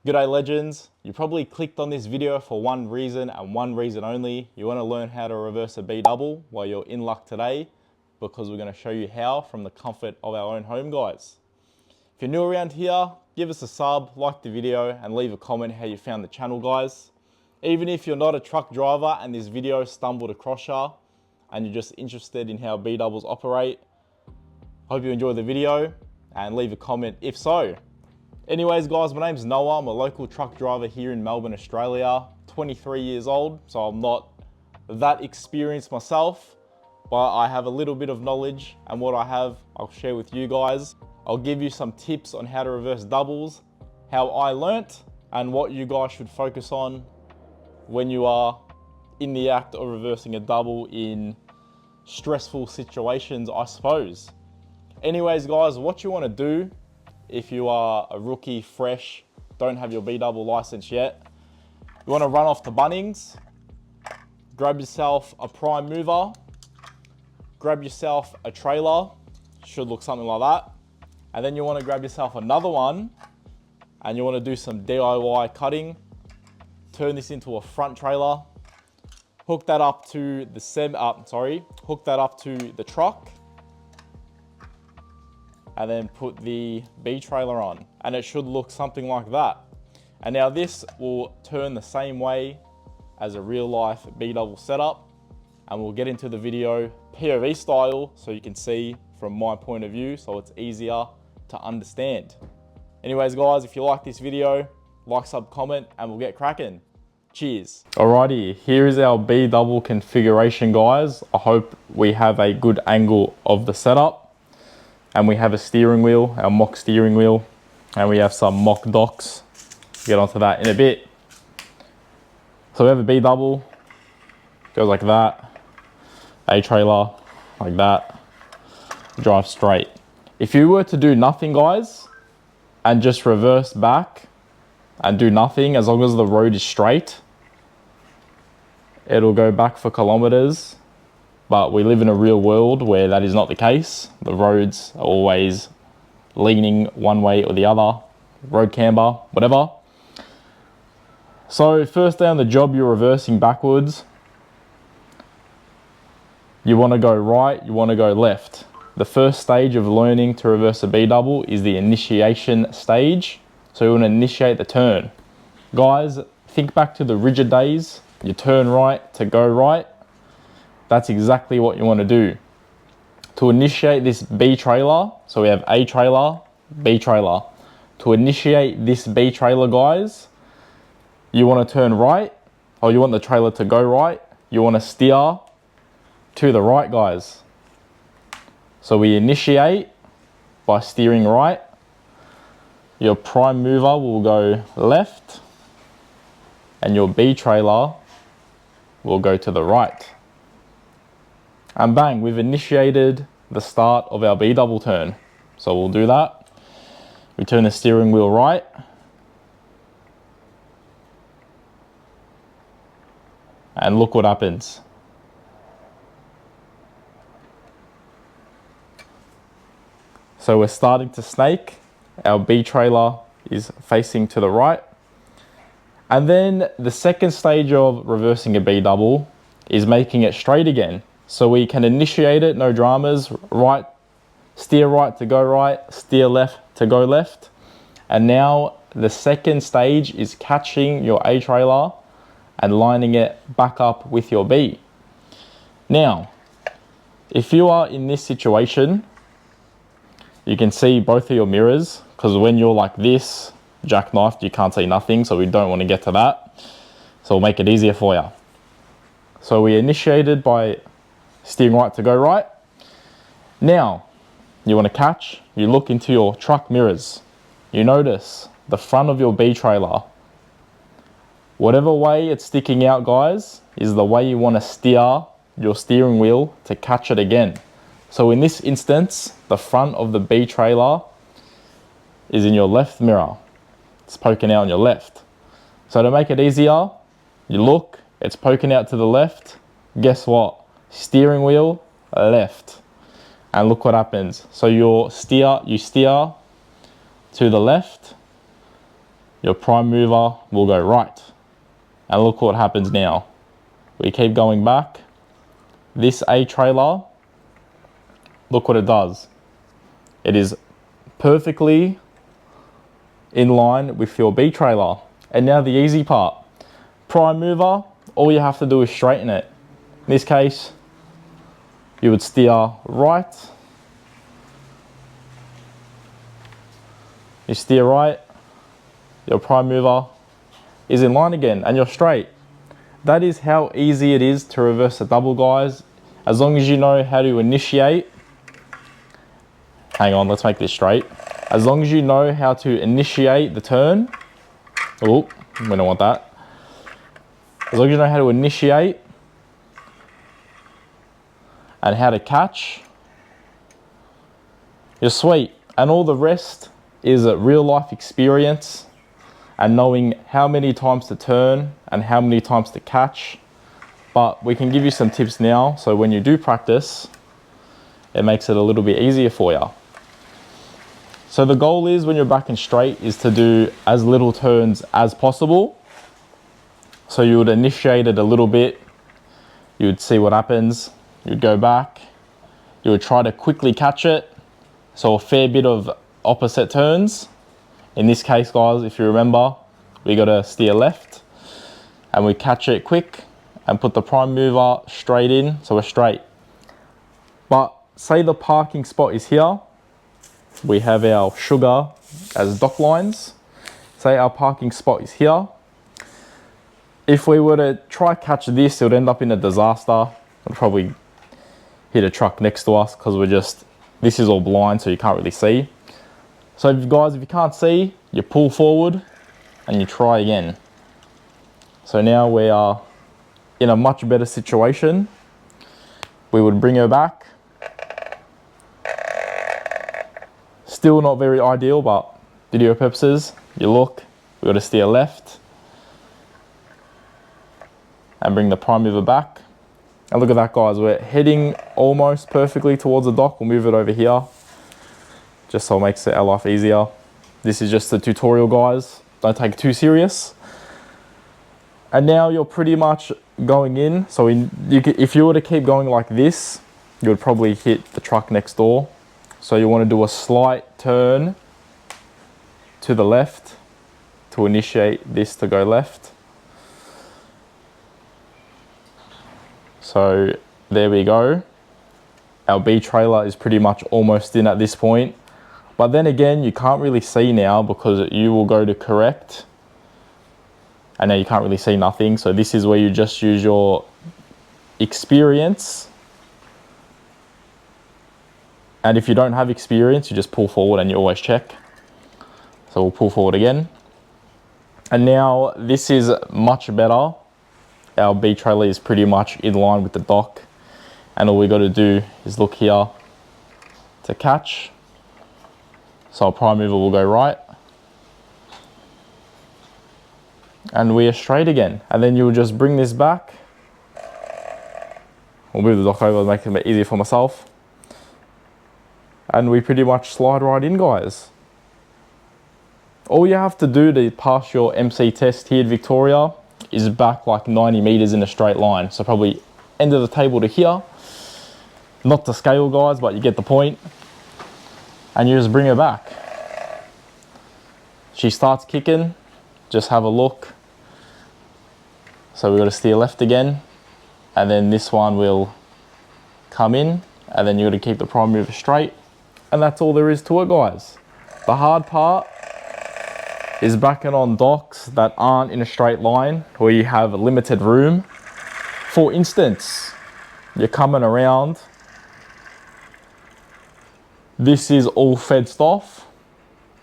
G'day legends, you probably clicked on this video for one reason and one reason only. You want to learn how to reverse a B double. Well, you're in luck today because we're going to show you how from the comfort of our own home, guys. If you're new around here, give us a sub, like the video and leave a comment how you found the channel, guys. Even if you're not a truck driver and this video stumbled across you and you're just interested in how B doubles operate, hope you enjoy the video and leave a comment if so. Anyways guys, my name's Noah. I'm a local truck driver here in Melbourne, Australia. 23 years old, so I'm not that experienced myself, but I have a little bit of knowledge, and what I have, I'll share with you guys. I'll give you some tips on how to reverse doubles, how I learnt, and what you guys should focus on when you are in the act of reversing a double in stressful situations, I suppose. Anyways guys, what you want to do if you are a rookie, fresh, don't have your B double license yet, you want to run off to Bunnings, grab yourself a prime mover, grab yourself a trailer, should look something like that, and then you want to grab yourself another one and you want to do some DIY cutting. Turn this into a front trailer, hook that up to the truck, and then put the B trailer on, and it should look something like that. And now this will turn the same way as a real life B double setup, and we'll get into the video POV style so you can see from my point of view, so it's easier to understand. Anyways guys, if you like this video, like, sub, comment, and we'll get cracking. Cheers. Alrighty, here is our B double configuration, guys. I hope we have a good angle of the setup. And we have a steering wheel, our mock steering wheel, and we have some mock docks. Get onto that in a bit. So we have a B double, goes like that, A trailer, like that, drive straight. If you were to do nothing, guys, and just reverse back and do nothing, as long as the road is straight, it'll go back for kilometers. But we live in a real world where that is not the case. The roads are always leaning one way or the other, road camber, whatever. So first day on the job, you're reversing backwards. You want to go right, you want to go left. The first stage of learning to reverse a B double is the initiation stage. So you want to initiate the turn. Guys, think back to the rigid days. You turn right to go right. That's exactly what you want to do. To initiate this B trailer, so we have A trailer, B trailer. To initiate this B trailer, guys, you want to turn right, or you want the trailer to go right. You want to steer to the right, guys. So we initiate by steering right. Your prime mover will go left, and your B trailer will go to the right. And bang, we've initiated the start of our B double turn. So we'll do that. We turn the steering wheel right. And look what happens. So we're starting to snake. Our B trailer is facing to the right. And then the second stage of reversing a B double is making it straight again. So we can initiate it, no dramas, right, steer right to go right, steer left to go left. And now the second stage is catching your A trailer and lining it back up with your B. Now, if you are in this situation, you can see both of your mirrors, because when you're like this, jackknifed, you can't see nothing, so we don't want to get to that. So we'll make it easier for you. So we initiated by steering right to go right. Now, you want to catch, you look into your truck mirrors. You notice the front of your B trailer. Whatever way it's sticking out, guys, is the way you want to steer your steering wheel to catch it again. So in this instance, the front of the B trailer is in your left mirror. It's poking out on your left. So to make it easier, you look, it's poking out to the left. Guess what? Steering wheel left, and look what happens. So you steer to the left, your prime mover will go right. And look what happens now. We keep going back. This A trailer, look what it does. It is perfectly in line with your B trailer. And now the easy part. Prime mover, all you have to do is straighten it. In this case, you would steer right. You steer right, your prime mover is in line again and you're straight. That is how easy it is to reverse a double, guys. As long as you know how to initiate. Hang on, let's make this straight. As long as you know how to initiate the turn. Oh, we don't want that. As long as you know how to initiate and how to catch, you're sweet. And all the rest is a real life experience and knowing how many times to turn and how many times to catch. But we can give you some tips now, so when you do practice, it makes it a little bit easier for you. So the goal is, when you're backing straight, is to do as little turns as possible. So you would initiate it a little bit, you would see what happens, you'd go back, you would try to quickly catch it. So a fair bit of opposite turns. In this case, guys, if you remember, we got to steer left and we catch it quick and put the prime mover straight in, so we're straight. But say the parking spot is here, we have our sugar as dock lines. Say our parking spot is here. If we were to try catch this, it would end up in a disaster. We'd probably hit a truck next to us because this is all blind, so you can't really see. So if you can't see, you pull forward and you try again. So now we are in a much better situation. We would bring her back. Still not very ideal, but video purposes, you look, we got to steer left and bring the prime mover back. And look at that, guys, we're heading almost perfectly towards the dock. We'll move it over here, just so it makes our life easier. This is just a tutorial, guys. Don't take it too serious. And now you're pretty much going in. So if you were to keep going like this, you would probably hit the truck next door. So you want to do a slight turn to the left to initiate this to go left. So there we go. Our B trailer is pretty much almost in at this point. But then again, you can't really see now because you will go to correct. And now you can't really see nothing. So this is where you just use your experience. And if you don't have experience, you just pull forward and you always check. So we'll pull forward again. And now this is much better. Our B trailer is pretty much in line with the dock. And all we got to do is look here to catch. So our prime mover will go right. And we are straight again. And then you will just bring this back. We'll move the dock over to make it a bit easier for myself. And we pretty much slide right in, guys. All you have to do to pass your MC test here in Victoria is back like 90 meters in a straight line. So probably end of the table to here. Not to scale, guys, but you get the point. And you just bring her back. She starts kicking, just have a look. So we've got to steer left again. And then this one will come in. And then you got to keep the prime mover straight. And that's all there is to it, guys. The hard part is backing on docks that aren't in a straight line, where you have limited room. For instance, you're coming around. This is all fenced off.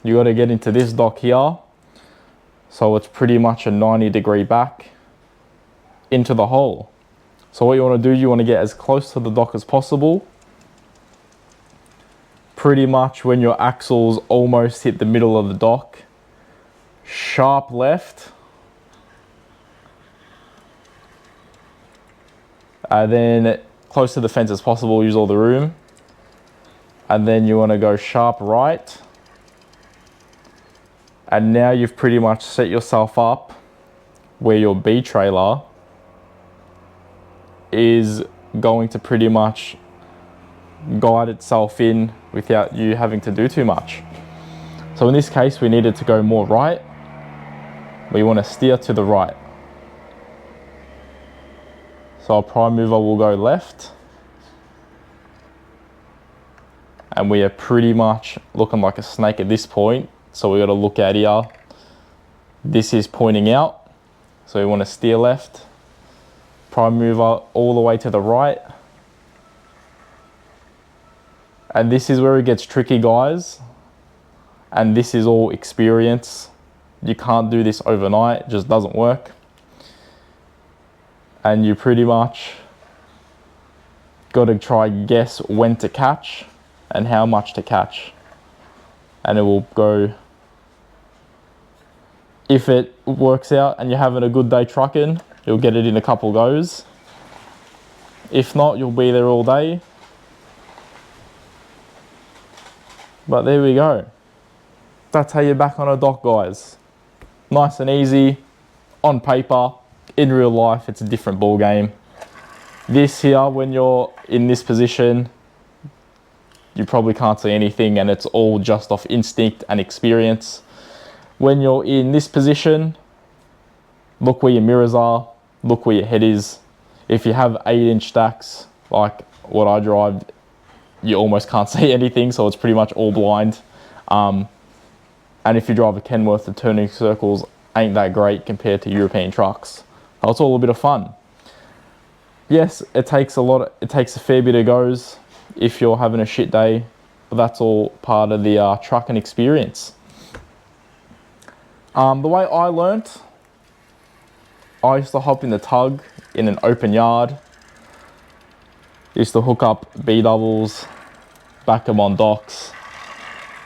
You got to get into this dock here. So it's pretty much a 90-degree back into the hole. So what you want to do, you want to get as close to the dock as possible. Pretty much when your axles almost hit the middle of the dock. Sharp left. And then close to the fence as possible, use all the room. And then you want to go sharp right. And now you've pretty much set yourself up where your B trailer is going to pretty much guide itself in without you having to do too much. So in this case, we needed to go more right. We want to steer to the right. So our prime mover will go left. And we are pretty much looking like a snake at this point. So we got to look at here. This is pointing out. So we want to steer left. Prime mover all the way to the right. And this is where it gets tricky, guys. And this is all experience. You can't do this overnight, it just doesn't work. And you pretty much got to try guess when to catch and how much to catch. And it will go, if it works out and you're having a good day trucking, you'll get it in a couple goes. If not, you'll be there all day. But there we go. That's how you're back on a dock, guys. Nice and easy, on paper. In real life, it's a different ball game. This here, when you're in this position, you probably can't see anything and it's all just off instinct and experience. When you're in this position, look where your mirrors are, look where your head is. If you have 8-inch stacks, like what I drive, you almost can't see anything, so it's pretty much all blind. And if you drive a Kenworth, the turning circles ain't that great compared to European trucks. So it's all a bit of fun. Yes, it takes a fair bit of goes if you're having a shit day, but that's all part of the trucking experience. The way I learnt, I used to hop in the tug in an open yard. Used to hook up B-doubles, back them on docks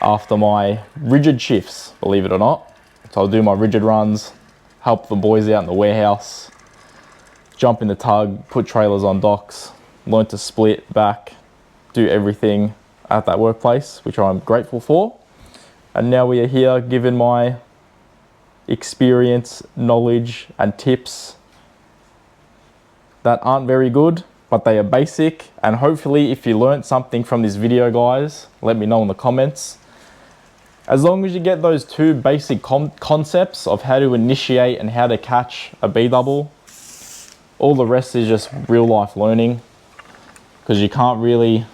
after my rigid shifts, believe it or not. So I'll do my rigid runs, help the boys out in the warehouse, jump in the tug, put trailers on docks, learn to split back, do everything at that workplace, which I'm grateful for. And now we are here given my experience, knowledge and tips that aren't very good, but they are basic. And hopefully if you learned something from this video, guys, let me know in the comments. As long as you get those two basic concepts of how to initiate and how to catch a B-double, all the rest is just real life learning, because you can't really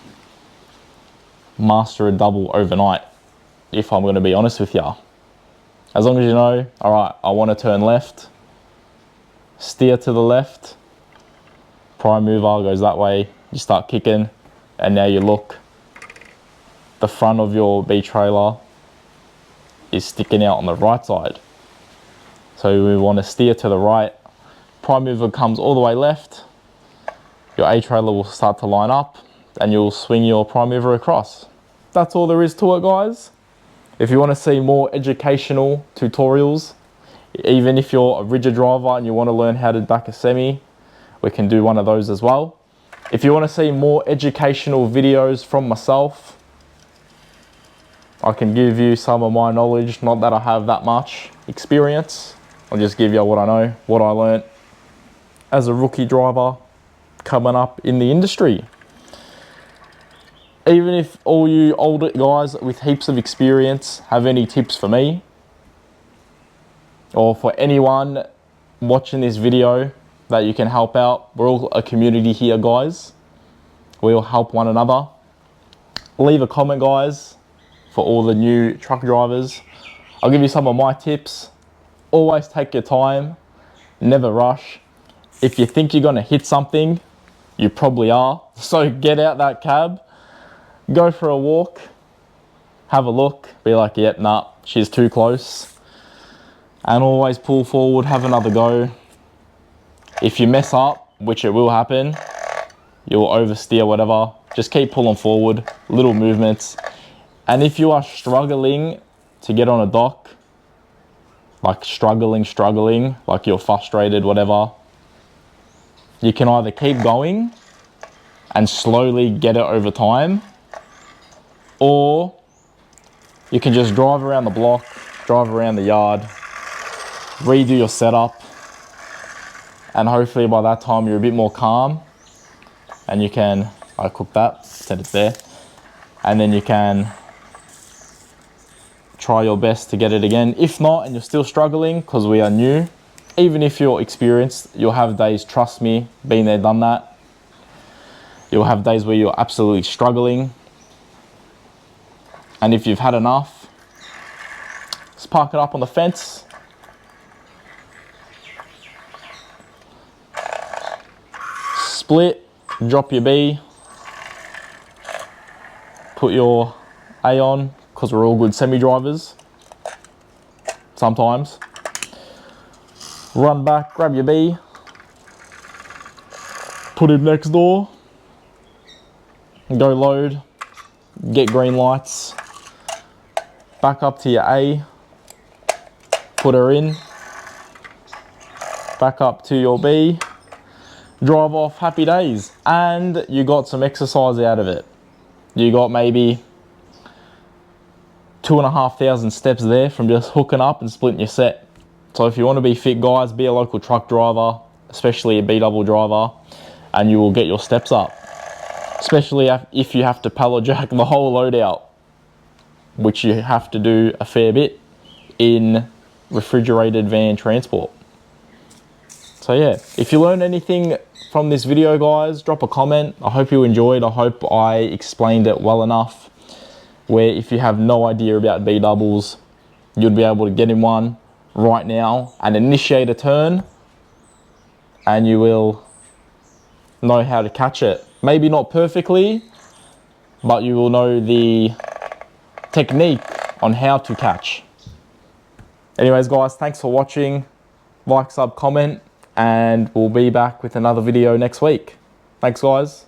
master a double overnight, if I'm going to be honest with you. As long as you know, all right, I want to turn left, steer to the left, prime mover goes that way, you start kicking, and now you look, the front of your B trailer is sticking out on the right side. So we want to steer to the right, prime mover comes all the way left, your A trailer will start to line up and you'll swing your prime mover across. That's all there is to it, guys. If you want to see more educational tutorials, even if you're a rigid driver and you want to learn how to back a semi, we can do one of those as well. If you want to see more educational videos from myself, I can give you some of my knowledge, not that I have that much experience. I'll just give you what I know, what I learnt as a rookie driver coming up in the industry. Even if all you older guys with heaps of experience have any tips for me, or for anyone watching this video that you can help out, we're all a community here, guys. We all help one another. Leave a comment, guys, for all the new truck drivers. I'll give you some of my tips. Always take your time, never rush. If you think you're gonna hit something, you probably are. So get out that cab, go for a walk, have a look, be like, yep, nah, she's too close. And always pull forward, have another go. If you mess up, which it will happen, you'll oversteer, whatever, just keep pulling forward, little movements. And if you are struggling to get on a dock, like struggling, like you're frustrated, whatever, you can either keep going and slowly get it over time, or you can just drive around the block, drive around the yard, redo your setup, and hopefully by that time you're a bit more calm and you can, I cook that, set it there, and then you can try your best to get it again. If not, and you're still struggling, because we are new, even if you're experienced, you'll have days, trust me, been there, done that. You'll have days where you're absolutely struggling. And if you've had enough, just park it up on the fence. Split, drop your B, put your A on, because we're all good semi-drivers, sometimes. Run back, grab your B, put him next door, go load, get green lights, back up to your A, put her in, back up to your B, drive off, happy days. And you got some exercise out of it. You got maybe 2,500 steps there from just hooking up and splitting your set. So if you want to be fit, guys, be a local truck driver, especially a B-double driver, and you will get your steps up. Especially if you have to pallet jack the whole load out, which you have to do a fair bit in refrigerated van transport. So yeah, if you learned anything from this video, guys, drop a comment. I hope you enjoyed. I hope I explained it well enough where if you have no idea about B-doubles, you'd be able to get in one right now and initiate a turn, and you will know how to catch it. Maybe not perfectly, but you will know the technique on how to catch. Anyways, guys, thanks for watching. Like, sub, comment, and we'll be back with another video next week. Thanks, guys.